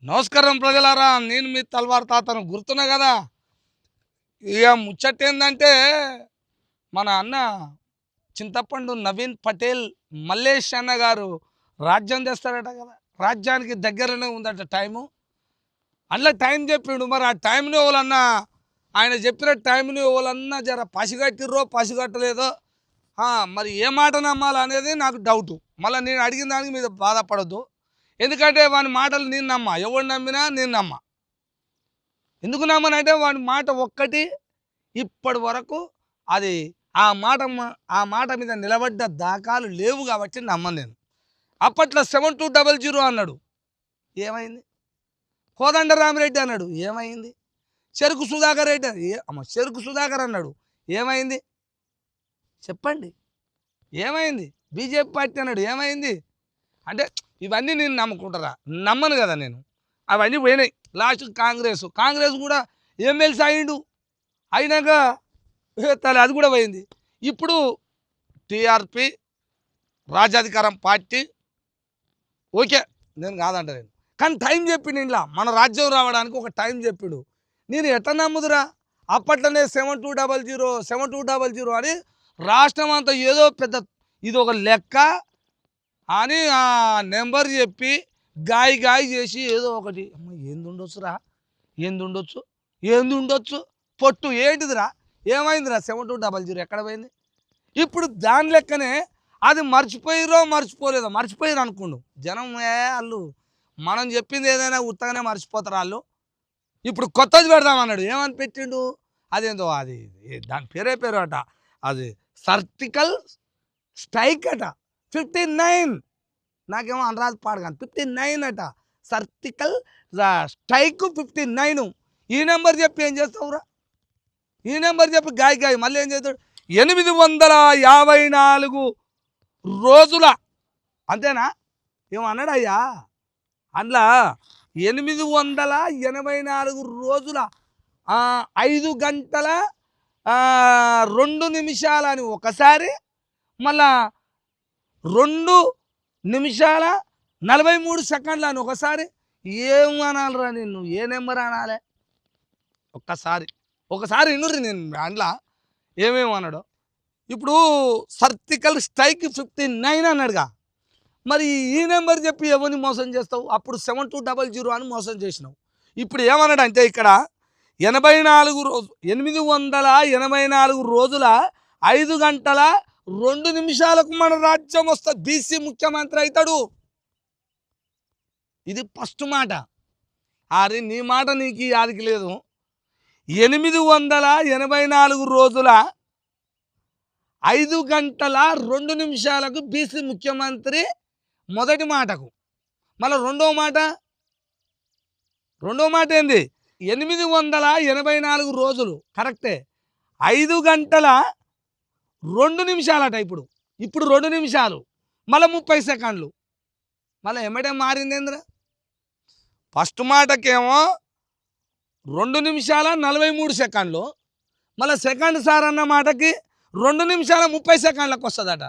నమస్కారం ప్రజలారా, నేను మీ తల్వార్ తాతను గుర్తున్నా కదా. ఇక ముచ్చట ఏంటంటే మన అన్న చింతపండు నవీన్ పటేల్ మల్లేష్ అన్న గారు రాజ్యం తెస్తారట కదా. రాజ్యానికి దగ్గరనే ఉందట టైము. అందులో టైం చెప్పిండు. మరి ఆ టైంని ఎవరన్నా ఆయన చెప్పిన టైంని ఎవరన్నా జర పసిగట్టిర్రో పసిగట్టలేదో మరి ఏ మాట నమ్మాలి అనేది నాకు డౌటు. మళ్ళీ నేను అడిగిన దానికి మీద బాధపడద్దు. ఎందుకంటే వాని మాటలు నేను నమ్మా, ఎవడు నమ్మినా నేను నమ్మా. ఎందుకు నమ్మనంటే వాడి మాట ఒక్కటి ఇప్పటి వరకు అది ఆ మాట మీద నిలబడ్డ దాఖలు లేవు కాబట్టి నమ్మను నేను. అప్పట్లో 7200 అన్నాడు, ఏమైంది? కోదండరామిరెడ్డి అన్నాడు, ఏమైంది? చెరుకు సుధాకర్ రెడ్డి చెరుకు సుధాకర్ అన్నాడు, ఏమైంది? చెప్పండి, ఏమైంది? బీజేపీ పార్టీ అన్నాడు, ఏమైంది? అంటే ఇవన్నీ నేను నమ్ముకుంటారా? నమ్మను కదా నేను. అవన్నీ పోయినాయి. లాస్ట్ కాంగ్రెస్ కూడా ఎమ్మెల్సీ అయిండు. అయినాక అది కూడా పోయింది. ఇప్పుడు టీఆర్పీ రాజ్యాధికారం పార్టీ. ఓకే, నేను కాదంట నేను. కానీ టైం చెప్పిండు. ఇంట్లో మన రాజ్యం రావడానికి ఒక టైం చెప్పిండు. నేను ఎట్లా నమ్ముదురా? అప్పట్లోనే 7200 అని రాష్ట్రం అంతా ఏదో పెద్ద ఇది ఒక లెక్క అని ఆ నెంబర్ చెప్పి గాయ చేసి ఏదో ఒకటి ఏందుండొచ్చురా, ఏందుండొచ్చు పొట్టు ఏంటిదిరా, ఏమైందిరా 7200 ఎక్కడ పోయింది? ఇప్పుడు దాని లెక్కనే అది మర్చిపోలేదో మర్చిపోయారు అనుకోండు జనం. వాళ్ళు మనం చెప్పింది ఏదైనా ఉత్తగానే మర్చిపోతారు వాళ్ళు. ఇప్పుడు కొత్తది పెడదామన్నాడు, ఏమని పెట్టిండు? అదేందో అది దాని పేరు అట, అది సర్టికల్ స్ట్రైక్ అట 59. నాకేమో అనరాదు పాడు కానీ 59 అట సర్టికల్ స్ట్రైక్ 59. ఈ నెంబర్ చెప్పి ఏం చేస్తావురా? ఈ నెంబర్ చెప్పి గాయ మళ్ళీ ఏం చేస్తాడు? 854 రోజుల అంతేనా ఏమన్నాడు అయ్యా? అందులో 884 రోజుల 5 గంటల 2 నిమిషాలని ఒకసారి, మళ్ళా 2 నిమిషాల 43 సెకండ్లు అని ఒకసారి. ఏమనాలరా నిన్ను? ఏ నెంబర్ అనాలే? ఒకసారి ఇన్నుర్రి నేను అందులో ఏమేమన్నాడో. ఇప్పుడు సర్టికల్ స్ట్రైక్ 59 అన్నాడుగా. మరి ఈ నెంబర్ చెప్పి ఎవరిని మోసం చేస్తావు? అప్పుడు 7200 అని మోసం చేసినావు. ఇప్పుడు ఏమన్నాడు అంటే ఇక్కడ 884 రోజుల 5 గంటల 2 నిమిషాలకు మన రాజ్యం వస్తుంది, బీసీ ముఖ్యమంత్రి అవుతాడు. ఇది ఫస్ట్ మాట. అరే నీ మాట నీకు యాదికి లేదు. 884 రోజుల 5 గంటల 2 నిమిషాలకు బీసీ ముఖ్యమంత్రి మొదటి మాటకు. మళ్ళీ రెండో మాట ఏంది? 884 రోజులు కరెక్టే, 5 గంటల 2 నిమిషాలట. ఇప్పుడు 2 నిమిషాలు మళ్ళీ 30 సెకండ్లు. మళ్ళీ ఎమ్మటే మారిందేంద్రా? ఫస్ట్ మాటకేమో 2 నిమిషాల 43 సెకండ్లు, మళ్ళీ సెకండ్ సార్ అన్న మాటకి 2 నిమిషాల 30 సెకండ్లకు వస్తుందట.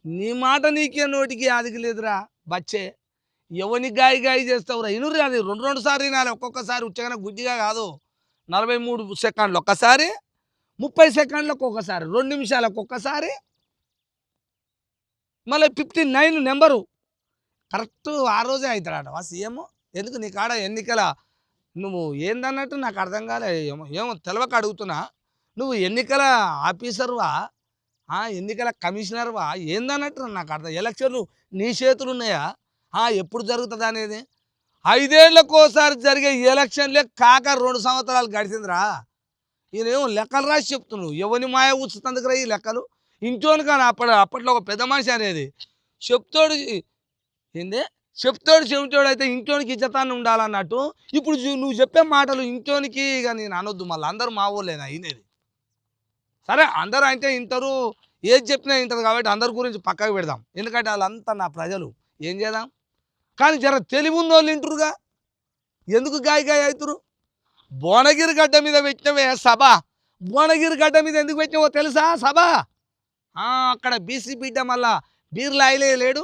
నీ మాట నీకే నోటికి యాదికి లేదురా బచ్చే. ఎవరిని గాయ చేస్తావురా? ఇనురు అది 2 సార్లు వినాలి. ఒక్కొక్కసారి ఉచ్చగానే గుడ్డిగా కాదు. 43 సెకండ్లు ఒక్కసారి, 30 సెకండ్లకు ఒకసారి, 2 నిమిషాలకు ఒక్కసారి, మళ్ళీ 59 నెంబరు కరెక్ట్ ఆ రోజే అవుతాడట వా సీఎం. ఎందుకు నీ కాడ ఎన్నికల నువ్వు ఏందన్నట్టు నాకు అర్థం కాలే. ఏమో తెలవక అడుగుతున్నా. నువ్వు ఎన్నికల ఆఫీసర్వా, ఎన్నికల కమిషనర్వా, ఏందన్నట్టు నాకు అర్థం. ఎలక్షన్లు నీ చేతులు ఉన్నాయా? ఎప్పుడు జరుగుతుంది అనేది? 5 ఏళ్ళకోసారి జరిగే ఎలక్షన్లే కాక 2 సంవత్సరాలు గడిచిందిరా. ఈయనేమో లెక్కలు రాసి చెప్తున్నావు. ఎవరిని మాయ ఊచుతందుకురా ఈ లెక్కలు? ఇంట్లోని కానీ అప్పట్లో ఒక పెద్ద మనిషి అనేది చెప్తాడు చెవిటోడు అయితే ఇంట్లోనికి ఇచ్చతాన్ని ఉండాలన్నట్టు. ఇప్పుడు నువ్వు చెప్పే మాటలు ఇంట్లోనికి ఇక నేను అనొద్దు. మళ్ళీ అందరూ మా ఊళ్ళేనా అయినది? సరే అందరూ అంటే ఇంటారు, ఏది చెప్పినా ఇంటారు కాబట్టి అందరి గురించి పక్కకు పెడదాం. ఎందుకంటే వాళ్ళంతా నా ప్రజలు, ఏం చేద్దాం. కానీ జర తెలివి ఉన్నోళ్ళు వింటురుగా. ఎందుకు గాయ అవుతురు? భువనగిరి గడ్డ మీద పెట్టినవే సభ. భువనగిరి గడ్డ మీద ఎందుకు పెట్టినవో తెలుసా సభ? అక్కడ బీసీ బిడ్డ మళ్ళా బీర్లాయిలే లేడు.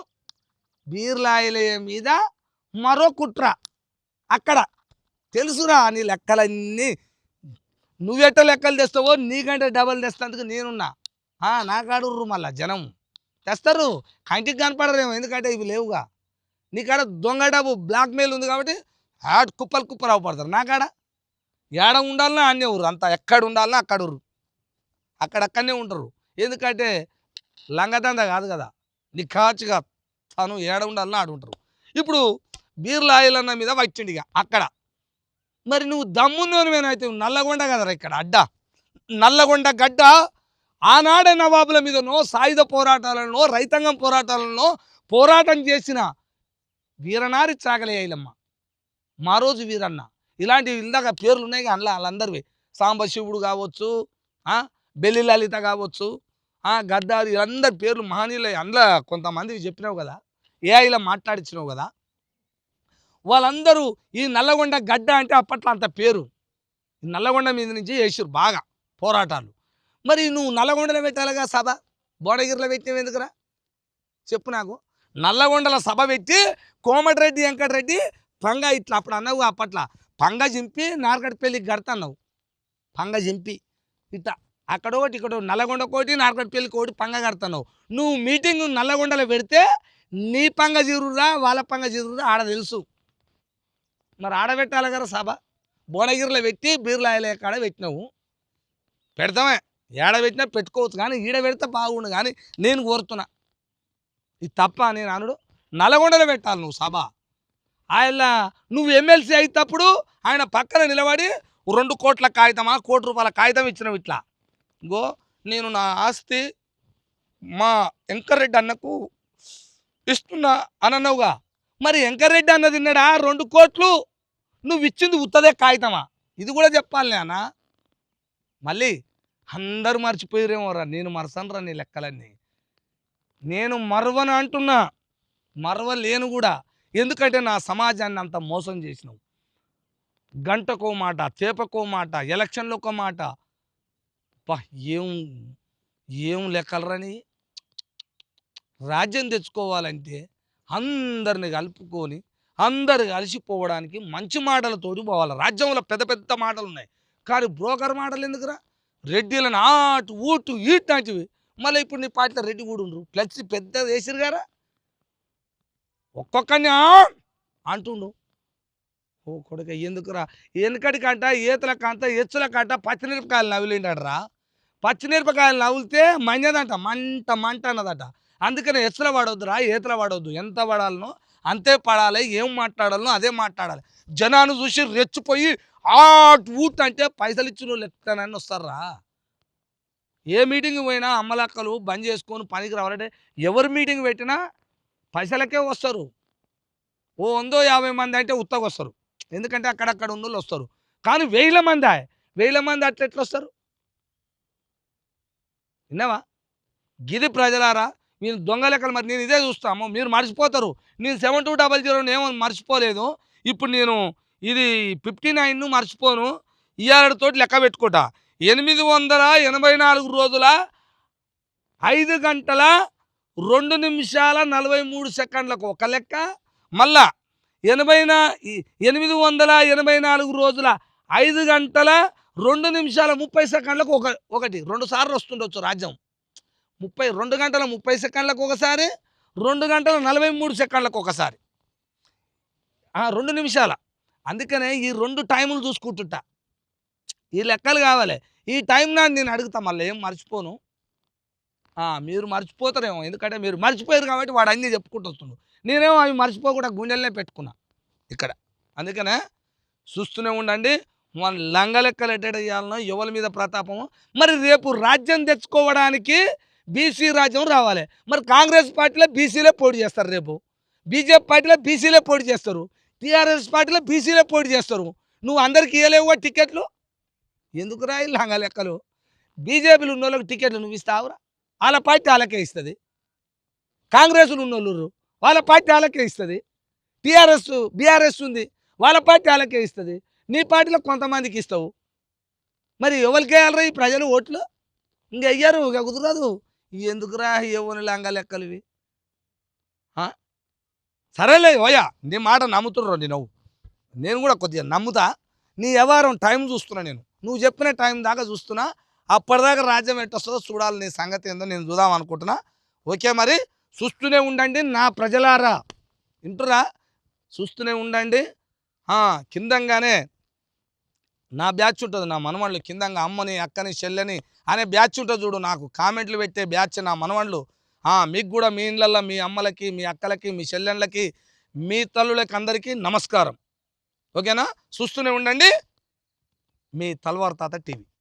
బీర్లాయిలే మీద మరో కుట్ర. అక్కడ తెలుసురా నీ లెక్కలన్నీ. నువ్వెట్ట లెక్కలు తెస్తావో నీకంటే డబల్ తెస్తందుకు నేనున్నా. నా కాడుర్రు మళ్ళా జనం తెస్తారు, కంటికి కనపడరేమో ఎందుకంటే ఇవి లేవుగా. నీ కాడ దొంగ డబ్బు బ్లాక్మెయిల్ ఉంది కాబట్టి కుప్పలు కుప్పలు అవపడతారు. నా కాడ ఏడ ఉండాలన్నా అన్నీ ఊరు, అంతా ఎక్కడ ఉండాలన్నా అక్కడ ఊరు, అక్కడక్కడనే ఉంటారు. ఎందుకంటే లంగదంద కాదు కదా, నీ కాచుగా తను ఏడ ఉండాలన్నా ఆడు ఉంటారు. ఇప్పుడు బీర్లా ఆయిలన్న మీద వచ్చిండిగా అక్కడ. మరి నువ్వు దమ్మున్నోనివేనైతే నల్లగొండ కదరా ఇక్కడ అడ్డ. నల్లగొండ గడ్డ ఆనాడే నవాబుల మీదనో సాయుధ పోరాటాలలో రైతాంగం పోరాటాలలో పోరాటం చేసిన వీరనారి చాకలి ఐలమ్మ, మా రోజు వీరన్న, ఇలాంటివి ఇందాక పేర్లు ఉన్నాయి అందులో వాళ్ళందరివి. సాంబశివుడు కావచ్చు, బెల్లి లలిత కావచ్చు, గద్దారి, వీళ్ళందరి పేర్లు మహనీయులు. అందులో కొంతమందికి చెప్పినావు కదా, ఏఐలో మాట్లాడించినావు కదా. వాళ్ళందరూ ఈ నల్లగొండ గడ్డ అంటే అప్పట్లో అంత పేరు. నల్లగొండ మీద నుంచి చేసారు బాగా పోరాటాలు. మరి నువ్వు నల్లగొండలో పెట్టాలిగా సభ, భువనగిరిలో పెట్టినవి ఎందుకురా చెప్పు నాకు. నల్లగొండల సభ పెట్టి కోమటిరెడ్డి వెంకటరెడ్డి పంగ ఇట్లా అప్పుడు అన్నావు, అప్పట్లో పంగ చింపి నార్కట్పల్లికి కడతన్నావు. పంగ చింపి ఇట్లా అక్కడోటి ఇక్కడ నల్లగొండ కోటి నార్కట్పల్లి కోటి పంగ కడతావు. నువ్వు మీటింగ్ నల్లగొండలో పెడితే నీ పంగ జీరురా వాళ్ళ పంగ జీరురా ఆడ తెలుసు. మరి ఆడబెట్టాలి కదా సభ. భువనగిరిలో పెట్టి బీర్లాయలే కాడ పెట్టినావు, పెడతామే ఏడబెట్టినా పెట్టుకోవచ్చు, కానీ ఈడ పెడితే బాగుండు. కానీ నేను కోరుతున్నా, ఇది తప్ప నేను అనుడు. నల్లగొండలో పెట్టాలి నువ్వు సభ. ఆయన నువ్వు ఎమ్మెల్సీ అయినప్పుడు ఆయన పక్కన నిలబడి 2 కోట్ల కాగితమా, ₹1 కోటి కాగితం ఇచ్చినావు. ఇట్లా గో నేను నా ఆస్తి మా వెంకరెడ్డి అన్నకు ఇస్తున్నా అని అన్నావుగా. మరి వెంకరెడ్డి అన్న తిన్నాడా 2 కోట్లు? నువ్వు ఇచ్చింది ఉత్తదే కాగితమా? ఇది కూడా చెప్పాలి అన్న. మళ్ళీ అందరూ మర్చిపోయారేమోరా, నేను మరసనరా నీ లెక్కలన్నీ. నేను మరవను అంటున్నా, మరవలేను కూడా. ఎందుకంటే నా సమాజాన్ని అంత మోసం చేసినావు. గంటకో మాట, చేపకో మాట, ఎలక్షన్లో ఒక మాట. ఏం ఏం లెక్కలరని. రాజ్యం తెచ్చుకోవాలంటే అందరిని కలుపుకొని అందరు కలిసిపోవడానికి మంచి మాటలతోటి పోవాలి. రాజ్యంలో పెద్ద పెద్ద మాటలు ఉన్నాయి, కానీ బ్రోకర్ మాటలు ఎందుకురా? రెడ్డిలను ఆటు ఊటు ఈటు లాంటివి. మళ్ళీ ఇప్పుడు నీ పార్టీలో రెడ్డి కూడా ఉండరు, ప్లస్ పెద్ద వేసిరు గారా, ఒక్కొక్కరిని అంటుండు. ఓ కొడుక ఎందుకురా? వెనకటికంట ఈతల కంట ఎచ్చుల కంట పచ్చిమిరపకాయలు నవ్వులేండరా. పచ్చిమిరపకాయలు నవ్వులితే మంజదంట, మంట మంట అన్నదట. అందుకనే ఎచ్చుల పడవద్దురా, ఈతల పడవద్దు. ఎంత పడాలనో అంతే పడాలి, ఏం మాట్లాడాలనో అదే మాట్లాడాలి. జనాన్ని చూసి రెచ్చిపోయి ఊట్ అంటే పైసలు ఇచ్చిన వాళ్ళు ఎక్కడని వస్తారా? ఏ మీటింగ్ పోయినా అమ్మలక్కలు బంద్ చేసుకొని పనికి రావాలంటే ఎవరు మీటింగ్ పెట్టినా పైసలకే వస్తారు. ఓ 150 మంది అంటే ఉత్తగా వస్తారు, ఎందుకంటే అక్కడక్కడ ఉన్న వాళ్ళు వస్తారు. కానీ 1000 మంది అట్లా ఎట్లా వస్తారు? విన్నావా? గిది ప్రజలారా, మీరు దొంగ లెక్కలు. మరి నేను ఇదే చూస్తాము, మీరు మర్చిపోతారు. నేను 7200 ఏమో మర్చిపోలేదు. ఇప్పుడు నేను ఇది 59 మర్చిపోను. ఇవాళతోటి లెక్క పెట్టుకుంటా. 884 రోజుల 5 గంటల 2 నిమిషాల 43 సెకండ్లకు ఒక లెక్క. మళ్ళా 884 రోజుల 5 గంటల 2 నిమిషాల 30 సెకండ్లకు ఒకటి 2 సార్లు వస్తుండొచ్చు రాజ్యం. 2 గంటల 30 సెకండ్లకు ఒకసారి, 2 గంటల 43 సెకండ్లకు ఒకసారి, 2 నిమిషాల. అందుకనే ఈ 2 టైములు చూసుకుంటుంటా. ఈ లెక్కలు కావాలి. ఈ టైం నాది నేను అడుగుతా, మళ్ళీ ఏం మర్చిపోను. మీరు మర్చిపోతారేమో, ఎందుకంటే మీరు మర్చిపోయారు కాబట్టి వాడు అన్నీ చెప్పుకుంటూ వస్తుండు. నేనేమో అవి మర్చిపోకుండా గుండెలనే పెట్టుకున్నా ఇక్కడ. అందుకనే చూస్తూనే ఉండండి. మన లంగ లెక్కలు ఎట్ట చేయాలనో, ఎవరి మీద ప్రతాపమో. మరి రేపు రాజ్యం తెచ్చుకోవడానికి బీసీ రాజ్యం రావాలి. మరి కాంగ్రెస్ పార్టీలో బీసీలే పోటీ చేస్తారు, రేపు బీజేపీ పార్టీలో బీసీలే పోటీ చేస్తారు, టీఆర్ఎస్ పార్టీలో బీసీలే పోటీ చేస్తారు. నువ్వు అందరికి ఇవ్వలేవుగా టికెట్లు, ఎందుకు రాయి లంగ లెక్కలు? బీజేపీలు ఉన్న వాళ్ళకి టికెట్లు నువ్వు ఇస్తావురా? వాళ్ళ పార్టీ వాళ్ళకే ఇస్తుంది. కాంగ్రెస్లు ఉన్నోళ్ళు వాళ్ళ పార్టీ వాళ్ళకే ఇస్తుంది. బీఆర్ఎస్ ఉంది, వాళ్ళ పార్టీ వాళ్ళకే ఇస్తుంది. నీ పార్టీలో కొంతమందికి ఇస్తావు. మరి ఎవరికి వేయాలరా ఈ ప్రజలు ఓట్లు? ఇంక అయ్యారు, ఇక కుదరదు. ఎందుకురా ఎవరి లంగ లెక్కలు ఇవి? సరేలే ఓయా, నీ మాట నమ్ముతుర్రు నేను. నేను కూడా కొద్దిగా నమ్ముతా. నీ వ్యవహారం టైం చూస్తున్నా నేను. నువ్వు చెప్పిన టైం దాకా చూస్తున్నా. అప్పటిదాకా రాజ్యం ఎట్టొస్తుందో చూడాలి. నీ సంగతి ఏందో నేను చూద్దాం అనుకుంటున్నా. ఓకే మరి చూస్తూనే ఉండండి నా ప్రజలారా. వింటురా? చూస్తూనే ఉండండి. కిందంగానే నా బ్యాచ్ ఉంటుంది. నా మనవాళ్ళు కిందంగా అమ్మని, అక్కని, చెల్లెని అనే బ్యాచ్ ఉంటుంది చూడు. నాకు కామెంట్లు పెట్టే బ్యాచ్ నా మనవాళ్ళు. మీకు కూడా మీ ఇళ్ళల్లో మీ అమ్మలకి, మీ అక్కలకి, మీ చెల్లెళ్ళకి, మీ తల్లులకి అందరికీ నమస్కారం. ఓకేనా? చూస్తూనే ఉండండి మీ తల్వార్ తాత టీవీ.